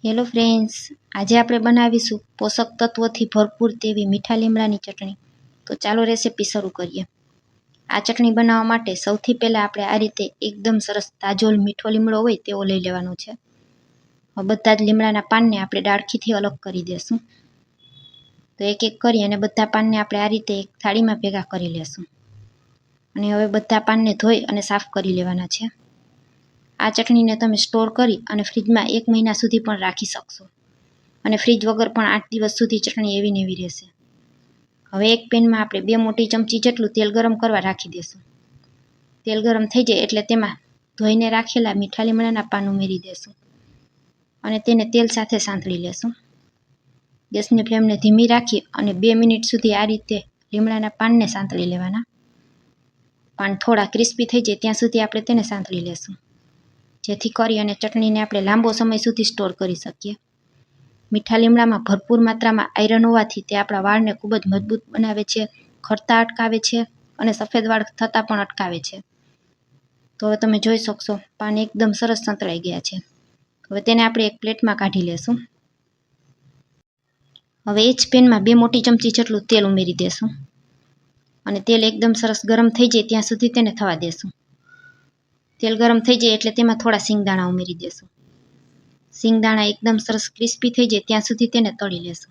Hello friends, આજે આપણે બનાવીશું પોષક તત્વોથી ભરપૂર તેવી મીઠા લીમડાની ચટણી. તો ચાલો રેસીપી શરૂ કરીએ. આ ચટણી બનાવવા માટે સૌથી પહેલાં આપણે આ રીતે એકદમ સરસ તાજો મીઠો લીમડો હોય તેવો લઈ લેવાનો છે. બધા જ લીમડાના પાનને આપણે ડાળખીથી અલગ કરી દેશું. તો એક એક કરી અને બધા પાનને આપણે આ રીતે એક થાળીમાં ભેગા કરી લેશું. અને હવે બધા પાનને ધોઈ અને સાફ કરી લેવાના છે. આ ચટણીને તમે સ્ટોર કરી અને ફ્રીજમાં 1 મહિના સુધી પણ રાખી શકશો અને ફ્રીજ વગર પણ 8 દિવસ સુધી ચટણી એવી ને એવી રહેશે. હવે એક પેનમાં આપણે 2 મોટી ચમચી જેટલું તેલ ગરમ કરવા રાખી દેશું. તેલ ગરમ થઈ જાય એટલે તેમાં ધોઈને રાખેલા મીઠા લીમડાના પાન ઉમેરી દેશું અને તેને તેલ સાથે સાંતળી લેશું. ગેસની ફ્લેમને ધીમી રાખી અને 2 મિનિટ સુધી આ રીતે લીમડાના પાનને સાંતળી લેવાના. પાન થોડા ક્રિસ્પી થઈ જાય ત્યાં સુધી આપણે તેને સાંતળી લેશું, જેથી કરી અને ચટણીને આપણે લાંબો સમય સુધી સ્ટોર કરી શકીએ. મીઠા લીમડામાં ભરપૂર માત્રામાં આયરન હોવાથી તે આપણા વાળને ખૂબ જ મજબૂત બનાવે છે, ખરતા અટકાવે છે અને સફેદ વાળ થતાં પણ અટકાવે છે. તો હવે તમે જોઈ શકશો પાન એકદમ સરસ સંતળાઈ ગયા છે. હવે તેને આપણે એક પ્લેટમાં કાઢી લેશું. હવે એ જ પેનમાં 2 મોટી ચમચી જેટલું તેલ ઉમેરી દેશું અને તેલ એકદમ સરસ ગરમ થઈ જાય ત્યાં સુધી તેને થવા દેશું. તેલ ગરમ થઈ જાય એટલે તેમાં થોડા સિંગદાણા ઉમેરી દેશું. સિંગદાણા એકદમ સરસ ક્રિસ્પી થઈ જાય ત્યાં સુધી તેને તળી લેશું.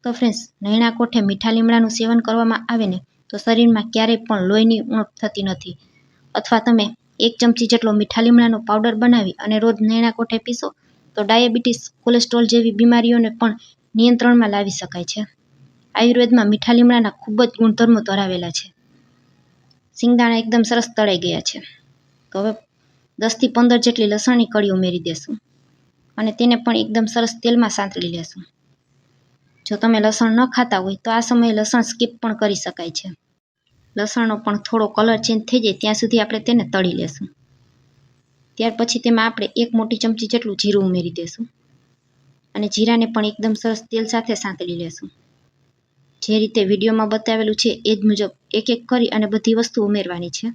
તો ફ્રેન્ડ્સ, નૈણા કોઠે મીઠા લીમડાનું સેવન કરવામાં આવે ને તો શરીરમાં ક્યારેય પણ લોહીની ઉણપ થતી નથી. અથવા તમે 1 ચમચી જેટલો મીઠા લીમડાનો પાવડર બનાવી અને રોજ નૈણા કોઠે પીશો તો ડાયાબિટીસ, કોલેસ્ટ્રોલ જેવી બીમારીઓને પણ નિયંત્રણમાં લાવી શકાય છે. આયુર્વેદમાં મીઠા લીમડાના ખૂબ જ ગુણધર્મો ધરાવેલા છે. સિંગદાણા એકદમ સરસ તળાઈ ગયા છે. તો હવે 10 થી 15 જેટલી લસણની કળી ઉમેરી દેશું અને તેને પણ એકદમ સરસ તેલમાં સાંતળી લેશું. જો તમે લસણ ન ખાતા હોય તો આ સમયે લસણ સ્કીપ પણ કરી શકાય છે. લસણનો પણ થોડો કલર ચેન્જ થઈ જાય ત્યાં સુધી આપણે તેને તળી લેશું. ત્યાર પછી તેમાં આપણે 1 મોટી ચમચી જેટલું જીરું ઉમેરી દેશું અને જીરાને પણ એકદમ સરસ તેલ સાથે સાંતળી લેશું. જે રીતે વિડીયોમાં બતાવેલું છે એ જ મુજબ એક એક કરી અને બધી વસ્તુ ઉમેરવાની છે.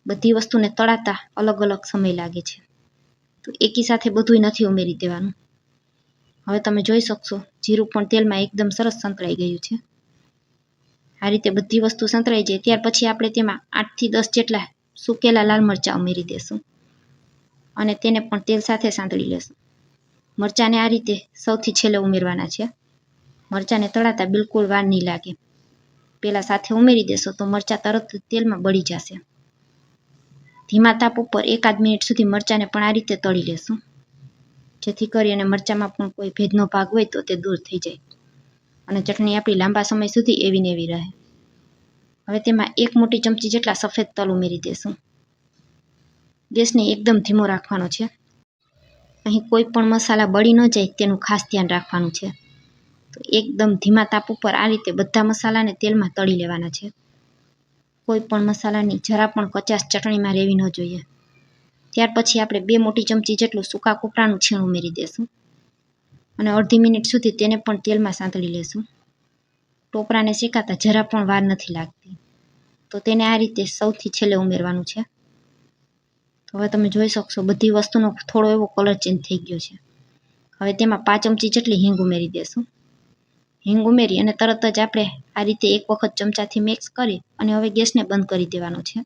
બધી વસ્તુને તળાતા અલગ અલગ સમય લાગે છે, તો એકી સાથે બધું નથી ઉમેરી દેવાનું. હવે તમે જોઈ શકશો જીરું પણ તેલમાં એકદમ સરસ સંતળાઈ ગયું છે. આ રીતે બધી વસ્તુ સંતળાઈ જાય ત્યાર પછી આપણે તેમાં 8 થી 10 જેટલા સૂકેલા લાલ મરચાં ઉમેરી દેશું અને તેને પણ તેલ સાથે સાંતળી લેશું. મરચાંને આ રીતે સૌથી છેલ્લે ઉમેરવાના છે. મરચાંને તળાતા બિલકુલ વાર નહીં લાગે. પહેલાં સાથે ઉમેરી દેશો તો મરચાં તરત તેલમાં બળી જશે. ધીમા તાપ ઉપર 1 મિનિટ સુધી મરચાંને પણ આ રીતે તળી લેશું, જેથી કરી અને મરચાંમાં પણ કોઈ ભેજનો ભાગ હોય તો તે દૂર થઈ જાય અને ચટણી આપણી લાંબા સમય સુધી એવી ને એવી રહે. હવે તેમાં 1 મોટી ચમચી જેટલા સફેદ તલ ઉમેરી દેશું. ગેસને એકદમ ધીમો રાખવાનો છે. અહીં કોઈ પણ મસાલા બળી ન જાય તેનું ખાસ ધ્યાન રાખવાનું છે. તો એકદમ ધીમા તાપ ઉપર આ રીતે બધા મસાલાને તેલમાં તળી લેવાના છે. કોઈ પણ મસાલાની જરા પણ કચાશ ચટણીમાં રહેવી ન જોઈએ. ત્યાર પછી આપણે 2 મોટી ચમચી જેટલું સૂકા કોપરાનું છીણ ઉમેરી દેશું અને અડધી મિનિટ સુધી તેને પણ તેલમાં સાંતળી લેશું. ટોપરાને શેકાતા જરા પણ વાર નથી લાગતી, તો તેને આ રીતે સૌથી છેલ્લે ઉમેરવાનું છે. તો હવે તમે જોઈ શકશો બધી વસ્તુનો થોડો એવો કલર ચેન્જ થઈ ગયો છે. હવે તેમાં 5 ચમચી જેટલી હિંગ ઉમેરી દેશું. હિંગ ઉમેરી અને તરત જ આપણે આ રીતે એક વખત ચમચાથી મિક્સ કરી અને હવે ગેસને બંધ કરી દેવાનો છે.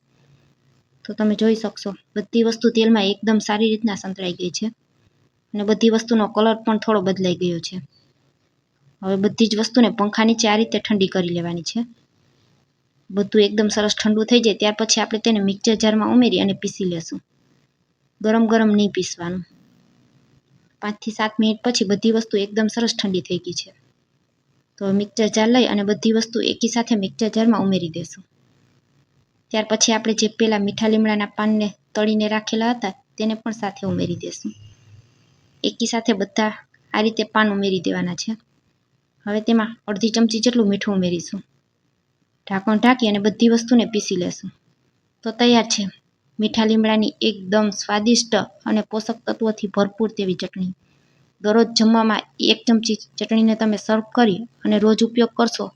તો તમે જોઈ શકશો બધી વસ્તુ તેલમાં એકદમ સારી રીતના સંતળાઈ ગઈ છે અને બધી વસ્તુનો કલર પણ થોડો બદલાઈ ગયો છે. હવે બધી જ વસ્તુને પંખા નીચે આ રીતે ઠંડી કરી લેવાની છે. બધું એકદમ સરસ ઠંડુ થઈ જાય ત્યાર પછી આપણે તેને મિક્સર જારમાં ઉમેરી અને પીસી લેશું. ગરમ ગરમ નહીં પીસવાનું. 5 થી 7 મિનિટ પછી બધી વસ્તુ એકદમ સરસ ઠંડી થઈ ગઈ છે. તો મિક્સર જાર લઈ અને બધી વસ્તુ એકી સાથે મિક્સર જારમાં ઉમેરી દેશું. ત્યાર પછી આપણે જે પેલા મીઠા લીમડાના પાનને તળીને રાખેલા હતા તેને પણ સાથે ઉમેરી દેશું. એકી સાથે બધા આ રીતે પાન ઉમેરી દેવાના છે. હવે તેમાં અડધી ચમચી જેટલું મીઠું ઉમેરીશું. ઢાંકણ ઢાંકી અને બધી વસ્તુને પીસી લેશું. તો તૈયાર છે મીઠા લીમડાની એકદમ સ્વાદિષ્ટ અને પોષક તત્વોથી ભરપૂર તેવી ચટણી. દરરોજ જમવામાં 1 ચમચી ચટણીને તમે સર્વ કરી અને રોજ ઉપયોગ કરશો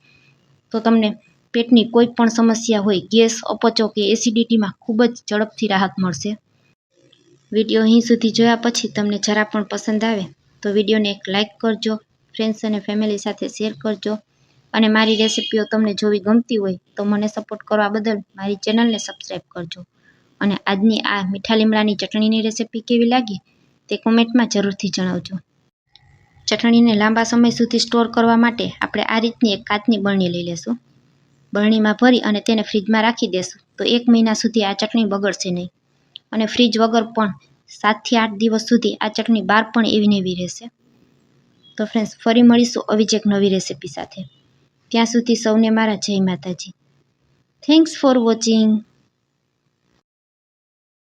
તો તમને પેટની કોઈ પણ સમસ્યા હોય, ગેસ, અપચો કે એસિડિટીમાં ખૂબ જ ઝડપથી રાહત મળશે. વિડીયો અહીં સુધી જોયા પછી તમને જરા પણ પસંદ આવે તો વિડીયોને એક લાઇક કરજો, ફ્રેન્ડ્સ અને ફેમિલી સાથે શેર કરજો અને મારી રેસિપીઓ તમને જોવી ગમતી હોય તો મને સપોર્ટ કરવા બદલ મારી ચેનલને સબસ્ક્રાઈબ કરજો. અને આજની આ મીઠા લીમડાની ચટણીની રેસિપી કેવી લાગી તે કોમેન્ટમાં જરૂરથી જણાવજો. ચટણીને લાંબા સમય સુધી સ્ટોર કરવા માટે આપણે આ રીતની એક કાચની બરણી લઈ લેશું. બરણીમાં ભરી અને તેને ફ્રીજમાં રાખી દેશું તો 1 મહિના સુધી આ ચટણી બગડશે નહીં અને ફ્રીજ વગર પણ 7 થી 8 દિવસ સુધી આ ચટણી બહાર પણ એવી ને એવી રહેશે. તો ફ્રેન્ડ્સ, ફરી મળીશું આવી જ એક નવી રેસિપી સાથે. ત્યાં સુધી સૌને મારા જય માતાજી. Thanks for watching.